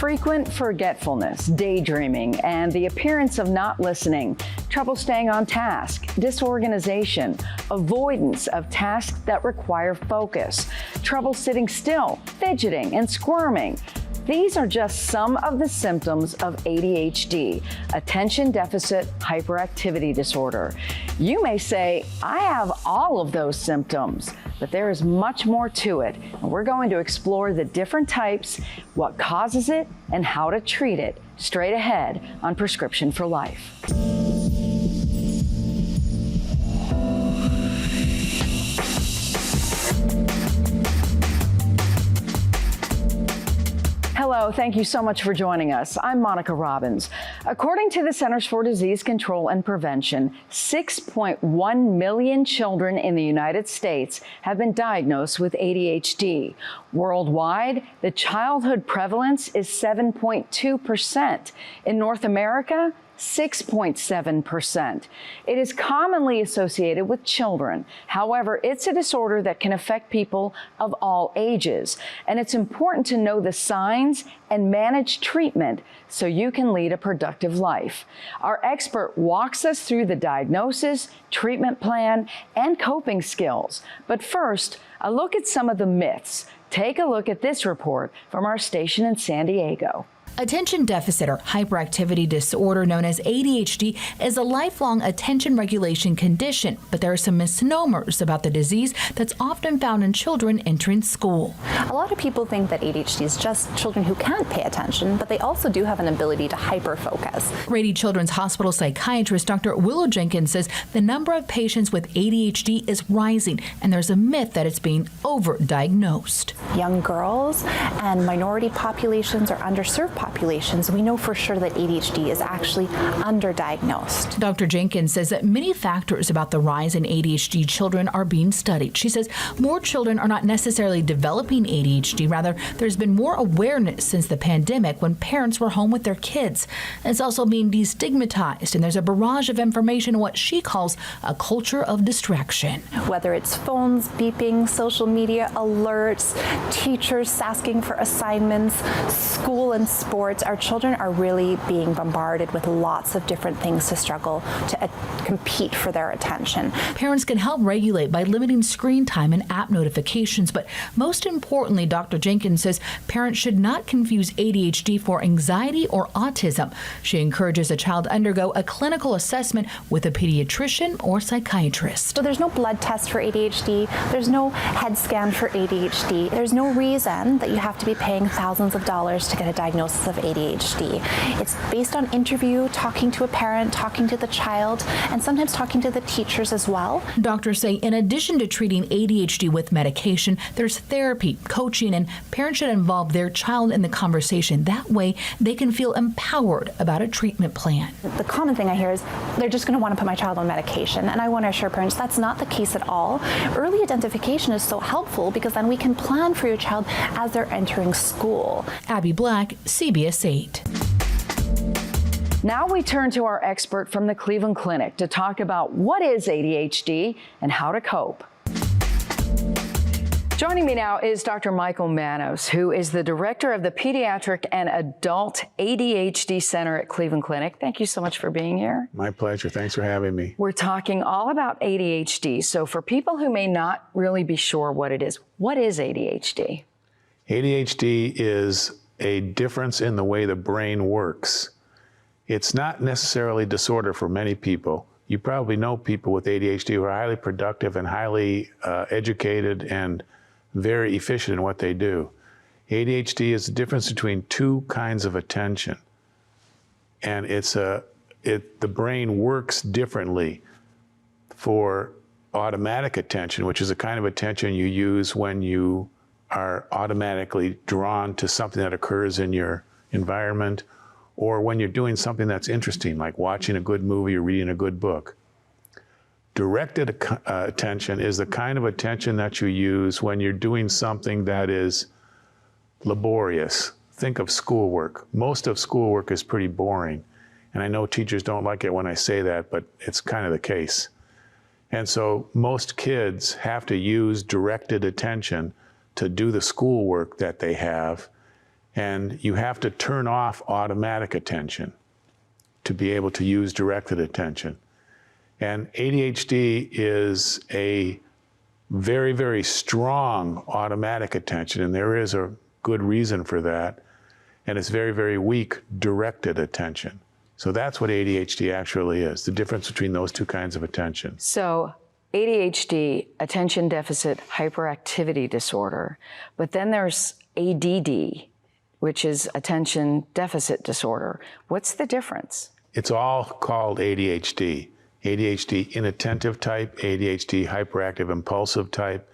frequent forgetfulness, daydreaming, and the appearance of not listening, trouble staying on task, disorganization, avoidance of tasks that require focus, trouble sitting still, fidgeting, and squirming. These are just some of the symptoms of ADHD, attention deficit hyperactivity disorder. You may say, I have all of those symptoms, but there is much more to it. And we're going to explore the different types, what causes it, and how to treat it straight ahead on Prescription for Life. Hello, thank you so much for joining us. I'm Monica Robbins. According to the Centers for Disease Control and Prevention, 6.1 million children in the United States have been diagnosed with ADHD. Worldwide, the childhood prevalence is 7.2%. In North America, 6.7%. It is commonly associated with children. However, it's a disorder that can affect people of all ages, and it's important to know the signs and manage treatment so you can lead a productive life. Our expert walks us through the diagnosis, treatment plan, and coping skills. But first, a look at some of the myths. Take a look at this report from our station in San Diego. Attention deficit or hyperactivity disorder, known as ADHD, is a lifelong attention regulation condition, but there are some misnomers about the disease that's often found in children entering school. A lot of people think that ADHD is just children who can't pay attention, but they also do have an ability to hyper-focus. Rady Children's Hospital psychiatrist Dr. Willow Jenkins says the number of patients with ADHD is rising, and there's a myth that it's being overdiagnosed. Young girls and minority populations or underserved populations, we know for sure that ADHD is actually underdiagnosed. Dr. Jenkins says that many factors about the rise in ADHD children are being studied. She says more children are not necessarily developing ADHD. Rather, there's been more awareness since the pandemic when parents were home with their kids. It's also being destigmatized, and there's a barrage of information in what she calls a culture of distraction. Whether it's phones beeping, social media alerts, teachers asking for assignments, school and sports, our children are really being bombarded with lots of different things to struggle to compete for their attention. Parents can help regulate by limiting screen time and app notifications, but most importantly, Dr. Jenkins says parents should not confuse ADHD for anxiety or autism. She encourages a child to undergo a clinical assessment with a pediatrician or psychiatrist. So there's no blood test for ADHD, there's no head scan for ADHD, there's no reason that you have to be paying thousands of dollars to get a diagnosis of ADHD. It's based on interview, talking to a parent, talking to the child, and sometimes talking to the teachers as well. Doctors say in addition to treating ADHD with medication, there's therapy, coaching, and parents should involve their child in the conversation. That way, they can feel empowered about a treatment plan. The common thing I hear is they're just going to want to put my child on medication, and I want to assure parents that's not the case at all. Early identification is so helpful because then we can plan for your child as they're entering school. Abby Black, CBS 8. Now we turn to our expert from the Cleveland Clinic to talk about what is ADHD and how to cope. Joining me now is Dr. Michael Manos, who is the director of the Pediatric and Adult ADHD Center at Cleveland Clinic. Thank you so much for being here. My pleasure. Thanks for having me. We're talking all about ADHD. So for people who may not really be sure what it is ADHD? ADHD is a difference in the way the brain works. It's not necessarily a disorder for many people. You probably know people with ADHD who are highly productive and highly educated and very efficient in what they do. ADHD is the difference between two kinds of attention. And the brain works differently for automatic attention, which is a kind of attention you use when you are automatically drawn to something that occurs in your environment, or when you're doing something that's interesting, like watching a good movie or reading a good book. Directed attention is the kind of attention that you use when you're doing something that is laborious. Think of schoolwork. Most of schoolwork is pretty boring. And I know teachers don't like it when I say that, but it's kind of the case. And so most kids have to use directed attention to do the schoolwork that they have. And you have to turn off automatic attention to be able to use directed attention. And ADHD is a very, very strong automatic attention, and there is a good reason for that. And it's very, very weak directed attention. So that's what ADHD actually is, the difference between those two kinds of attention. So ADHD, attention deficit hyperactivity disorder, but then there's ADD, which is attention deficit disorder. What's the difference? It's all called ADHD. ADHD inattentive type, ADHD hyperactive impulsive type,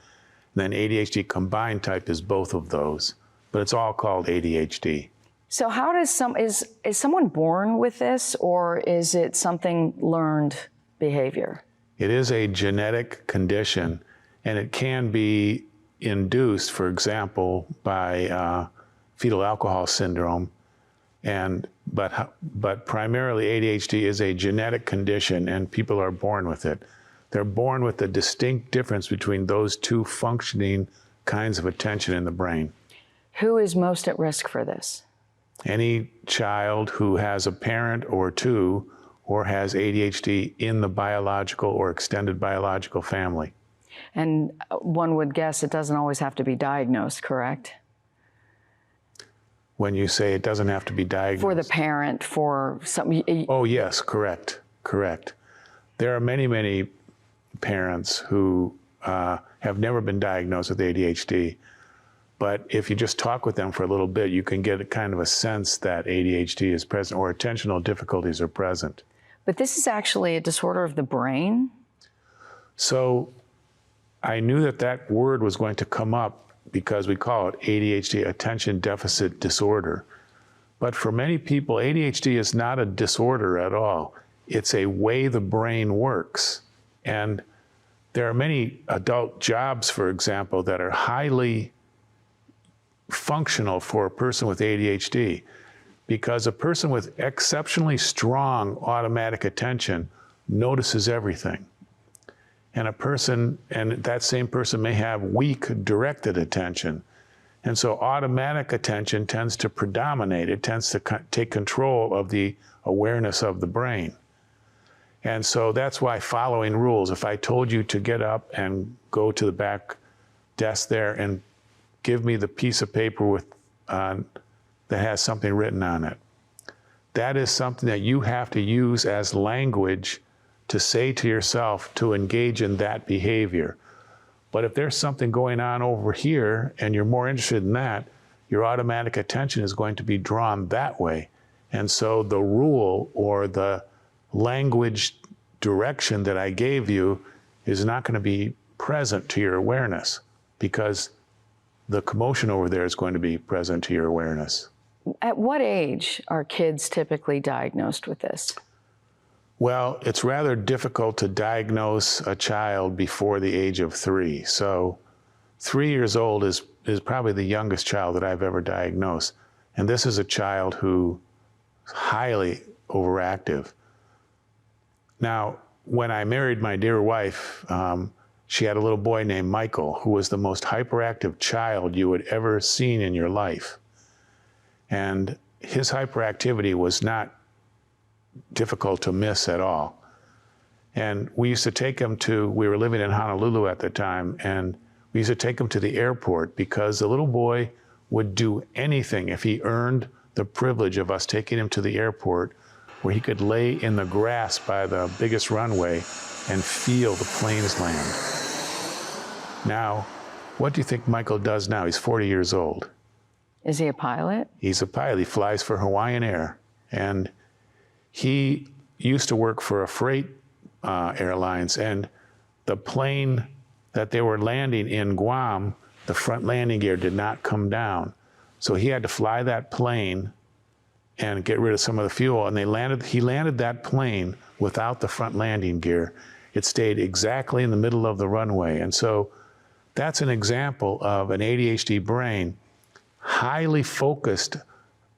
and then ADHD combined type is both of those, but it's all called ADHD. So how does is someone born with this, or is it something learned behavior? It is a genetic condition, and it can be induced, for example, by fetal alcohol syndrome, but primarily ADHD is a genetic condition, and people are born with it. They're born with a distinct difference between those two functioning kinds of attention in the brain. Who is most at risk for this? Any child who has a parent or two or has ADHD in the biological or extended biological family. And one would guess it doesn't always have to be diagnosed, correct? When you say it doesn't have to be diagnosed. For the parent, for some. Oh, yes, correct. There are many, many parents who have never been diagnosed with ADHD. But if you just talk with them for a little bit, you can get a kind of a sense that ADHD is present or attentional difficulties are present. But this is actually a disorder of the brain? So I knew that that word was going to come up because we call it ADHD, attention deficit disorder. But for many people, ADHD is not a disorder at all. It's a way the brain works. And there are many adult jobs, for example, that are highly functional for a person with ADHD, because a person with exceptionally strong automatic attention notices everything. And that same person may have weak directed attention. And so automatic attention tends to predominate. It tends to take control of the awareness of the brain. And so that's why following rules, if I told you to get up and go to the back desk there and give me the piece of paper that has something written on it. That is something that you have to use as language to say to yourself to engage in that behavior. But if there's something going on over here and you're more interested in that, your automatic attention is going to be drawn that way. And so the rule or the language direction that I gave you is not going to be present to your awareness, because the commotion over there is going to be present to your awareness. At what age are kids typically diagnosed with this? Well, it's rather difficult to diagnose a child before the age of 3. So 3 years old is probably the youngest child that I've ever diagnosed. And this is a child who is highly overactive. Now, when I married my dear wife, she had a little boy named Michael, who was the most hyperactive child you had ever seen in your life. And his hyperactivity was not difficult to miss at all. And we used to take him we were living in Honolulu at the time, and we used to take him to the airport because the little boy would do anything if he earned the privilege of us taking him to the airport, where he could lay in the grass by the biggest runway and feel the planes land. Now, what do you think Michael does now? He's 40 years old. Is he a pilot? He's a pilot. He flies for Hawaiian Air. And he used to work for a freight airlines, and the plane that they were landing in Guam, the front landing gear did not come down. So he had to fly that plane and get rid of some of the fuel. And he landed that plane without the front landing gear. It stayed exactly in the middle of the runway. And so that's an example of an ADHD brain highly focused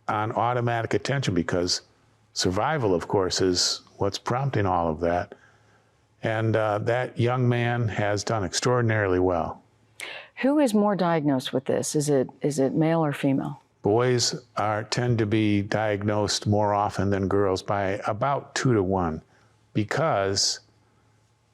on automatic attention, because survival, of course, is what's prompting all of that. And that young man has done extraordinarily well. Who is more diagnosed with this? Is it male or female? Boys tend to be diagnosed more often than girls by about 2 to 1 because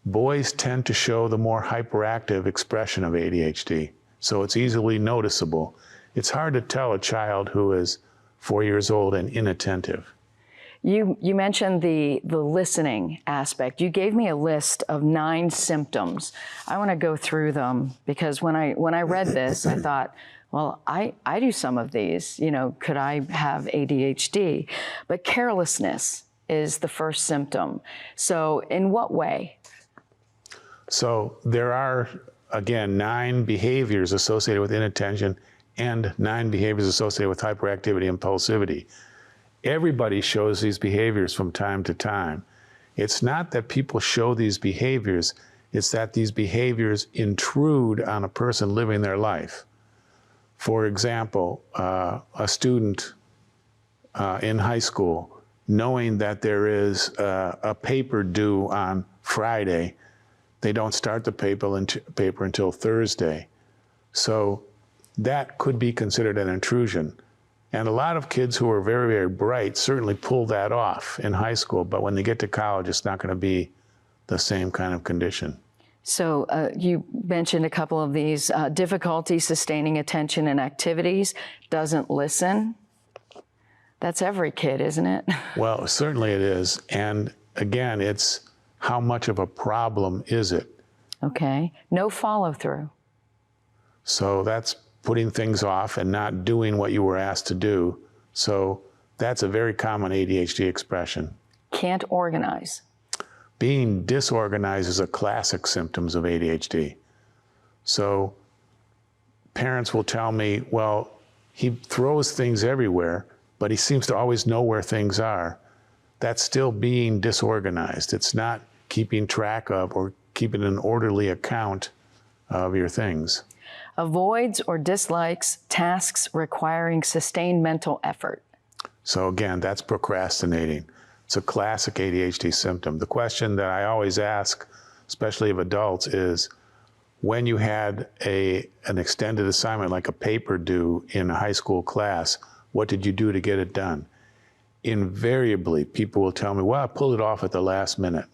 boys tend to show the more hyperactive expression of ADHD. So it's easily noticeable. It's hard to tell a child who is 4 years old and inattentive. You mentioned the listening aspect. You gave me a list of 9 symptoms. I want to go through them because when I read this, I thought, well, I do some of these. You know, could I have ADHD? But carelessness is the first symptom. So in what way? So there are, again, 9 behaviors associated with inattention and 9 behaviors associated with hyperactivity and impulsivity. Everybody shows these behaviors from time to time. It's not that people show these behaviors, it's that these behaviors intrude on a person living their life. For example, a student in high school, knowing that there is a paper due on Friday, they don't start the paper until Thursday. So that could be considered an intrusion. And a lot of kids who are very, very bright certainly pull that off in high school, but when they get to college, it's not going to be the same kind of condition. So you mentioned a couple of these. Difficulty sustaining attention in activities, doesn't listen. That's every kid, isn't it? Well, certainly it is. And again, it's how much of a problem is it? Okay. No follow through. So that's putting things off and not doing what you were asked to do. So that's a very common ADHD expression. Can't organize. Being disorganized is a classic symptom of ADHD. So parents will tell me, well, he throws things everywhere, but he seems to always know where things are. That's still being disorganized. It's not keeping track of or keeping an orderly account of your things. Avoids or dislikes tasks requiring sustained mental effort. So again, that's procrastinating. It's a classic ADHD symptom. The question that I always ask, especially of adults, is when you had an extended assignment like a paper due in a high school class, what did you do to get it done? Invariably, people will tell me, well, I pulled it off at the last minute.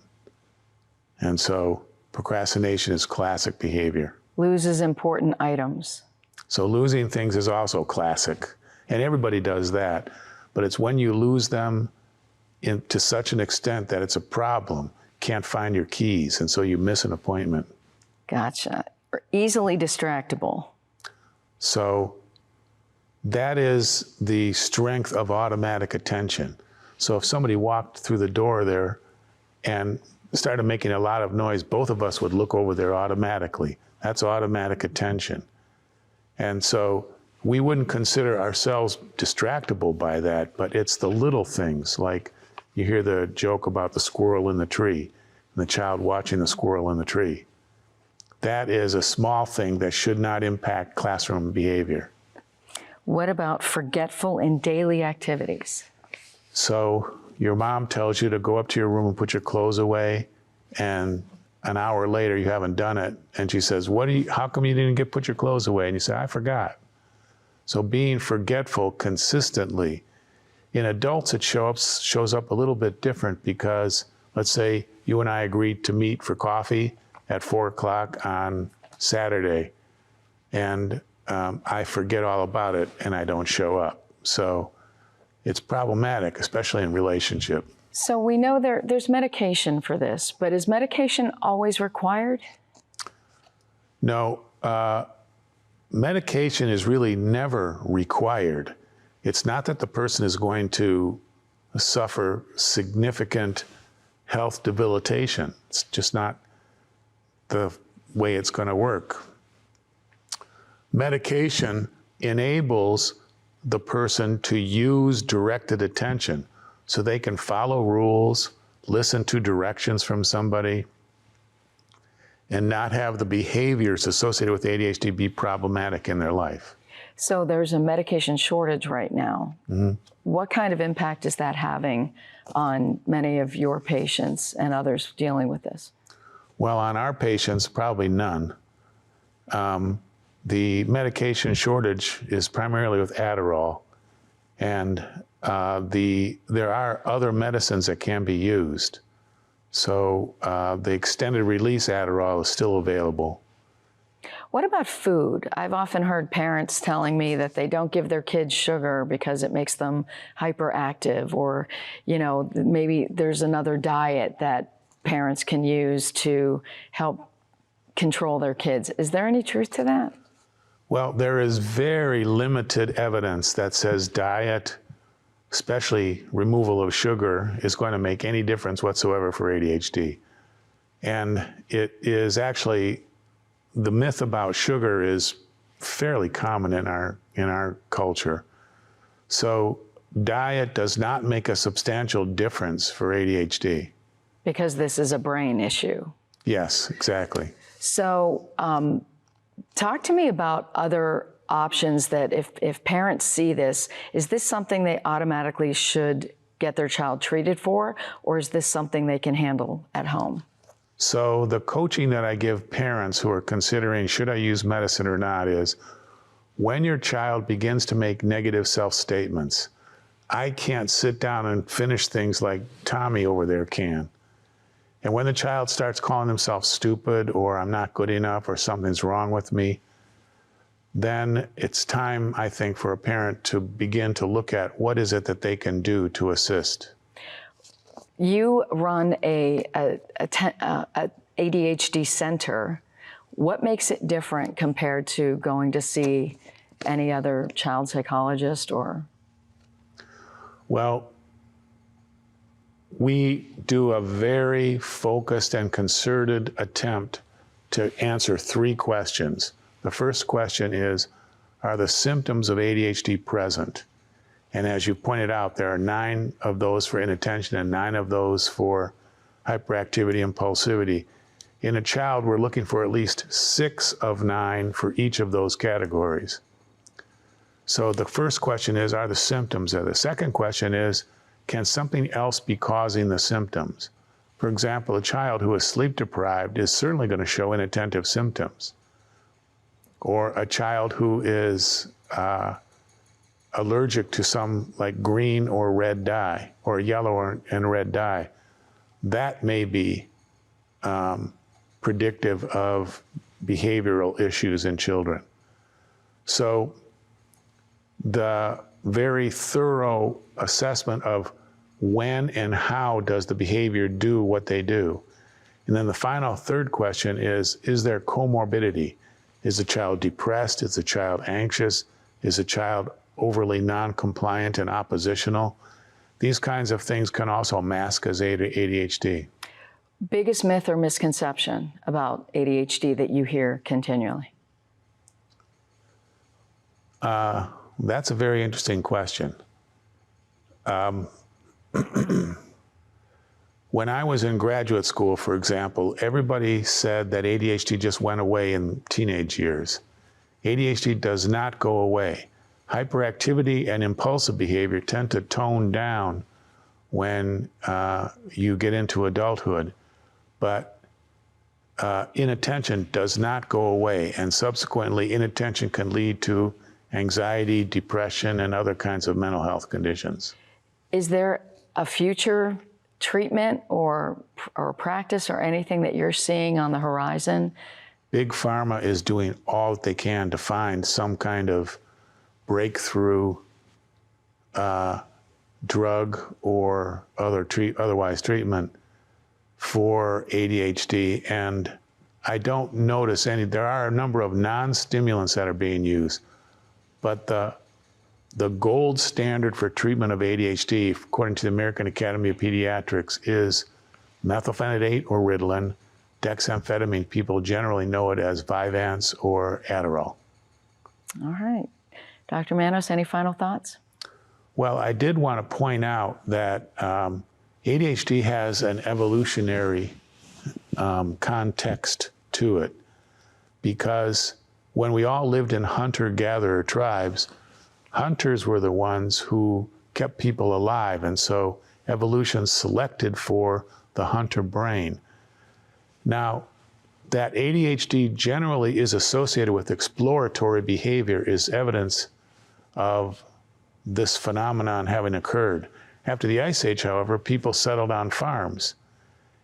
And so procrastination is classic behavior. Loses important items. So losing things is also classic, and everybody does that, but it's when you lose them to such an extent that it's a problem, can't find your keys, and so you miss an appointment. Gotcha. Easily distractible. So that is the strength of automatic attention. So if somebody walked through the door there and started making a lot of noise, both of us would look over there automatically. That's automatic attention. And so we wouldn't consider ourselves distractible by that, but it's the little things, like you hear the joke about the squirrel in the tree, and the child watching the squirrel in the tree. That is a small thing that should not impact classroom behavior. What about forgetful in daily activities? So your mom tells you to go up to your room and put your clothes away, and an hour later you haven't done it, and she says, how come you didn't put your clothes away? And you say, I forgot. So being forgetful consistently, in adults it shows up a little bit different because, let's say you and I agreed to meet for coffee at 4 o'clock on Saturday, and I forget all about it and I don't show up. So it's problematic, especially in relationship. So we know there's medication for this, but is medication always required? No, medication is really never required. It's not that the person is going to suffer significant health debilitation. It's just not the way it's going to work. Medication enables the person to use directed attention so they can follow rules, listen to directions from somebody, and not have the behaviors associated with ADHD be problematic in their life. So there's a medication shortage right now. Mm-hmm. What kind of impact is that having on many of your patients and others dealing with this? Well, on our patients, probably none. the medication shortage is primarily with Adderall, and there are other medicines that can be used. So the extended release Adderall is still available. What about food? I've often heard parents telling me that they don't give their kids sugar because it makes them hyperactive, or, you know, maybe there's another diet that parents can use to help control their kids. Is there any truth to that? Well, there is very limited evidence that says diet, especially removal of sugar, is going to make any difference whatsoever for ADHD. And it is actually, the myth about sugar is fairly common in our culture. So diet does not make a substantial difference for ADHD. Because this is a brain issue. Yes, exactly. So talk to me about other options that if parents see this, is this something they automatically should get their child treated for, or is this something they can handle at home? So the coaching that I give parents who are considering, should I use medicine or not, is when your child begins to make negative self-statements, I can't sit down and finish things like Tommy over there can. And when the child starts calling themselves stupid, or I'm not good enough, or something's wrong with me, then it's time, I think, for a parent to begin to look at what is it that they can do to assist. You run a ADHD center. What makes it different compared to going to see any other child psychologist or? Well, we do a very focused and concerted attempt to answer 3 questions. The first question is, are the symptoms of ADHD present? And as you pointed out, there are 9 of those for inattention and 9 of those for hyperactivity and impulsivity. In a child, we're looking for at least 6 of 9 for each of those categories. So the first question is, are the symptoms there? The second question is, can something else be causing the symptoms? For example, a child who is sleep deprived is certainly going to show inattentive symptoms. Or a child who is allergic to some like green or red dye, or yellow and red dye, that may be predictive of behavioral issues in children. So the very thorough assessment of when and how does the behavior do what they do. And then the final third question is there comorbidity? Is the child depressed? Is the child anxious? Is the child overly non-compliant and oppositional? These kinds of things can also mask as ADHD. Biggest myth or misconception about ADHD that you hear continually? That's a very interesting question. When I was in graduate school, for example, everybody said that ADHD just went away in teenage years. ADHD does not go away. Hyperactivity and impulsive behavior tend to tone down when you get into adulthood, but inattention does not go away, and subsequently inattention can lead to anxiety, depression, and other kinds of mental health conditions. Is there a future treatment or practice or anything that you're seeing on the horizon? Big Pharma is doing all that they can to find some kind of breakthrough drug or otherwise treatment for ADHD, and I don't notice any. There are a number of non-stimulants that are being used, but the gold standard for treatment of ADHD, according to the American Academy of Pediatrics, is methylphenidate or Ritalin. Dexamphetamine, people generally know it as Vyvanse or Adderall. All right. Dr. Manos, any final thoughts? Well, I did want to point out that ADHD has an evolutionary context to it, because when we all lived in hunter-gatherer tribes, hunters were the ones who kept people alive, and so evolution selected for the hunter brain. Now, that ADHD generally is associated with exploratory behavior is evidence of this phenomenon having occurred. After the Ice Age, however, people settled on farms,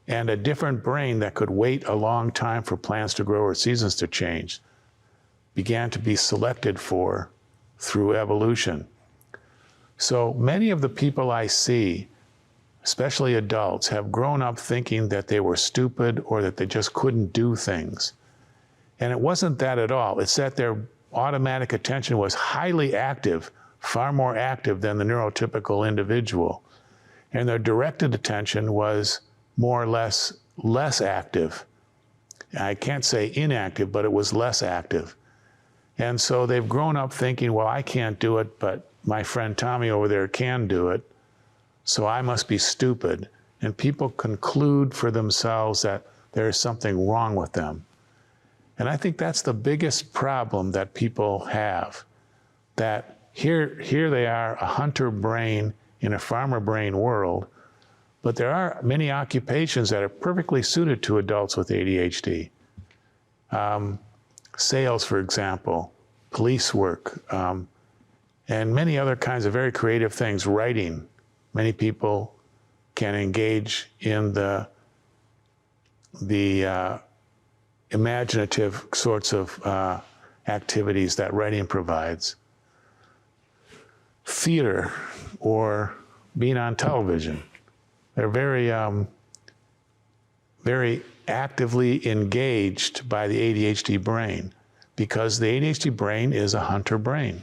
and a different brain that could wait a long time for plants to grow or seasons to change began to be selected for through evolution. So many of the people I see, especially adults, have grown up thinking that they were stupid or that they just couldn't do things. And it wasn't that at all. It's that their automatic attention was highly active, far more active than the neurotypical individual. And their directed attention was more or less active. I can't say inactive, but it was less active. And so they've grown up thinking, well, I can't do it, but my friend Tommy over there can do it, so I must be stupid. And people conclude for themselves that there is something wrong with them. And I think that's the biggest problem that people have, that here they are, a hunter brain in a farmer brain world, but there are many occupations that are perfectly suited to adults with ADHD. Sales, for example, police work, and many other kinds of very creative things, writing. Many people can engage in the imaginative sorts of activities that writing provides. Theater or being on television. They're very, very actively engaged by the ADHD brain, because the ADHD brain is a hunter brain.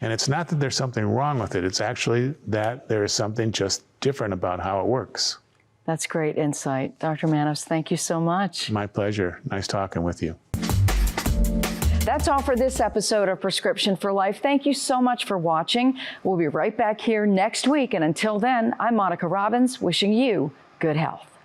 And it's not that there's something wrong with it, it's actually that there is something just different about how it works. That's great insight. Dr. Manos, thank you so much. My pleasure. Nice talking with you. That's all for this episode of Prescription for Life. Thank you so much for watching. We'll be right back here next week. And until then, I'm Monica Robbins, wishing you good health.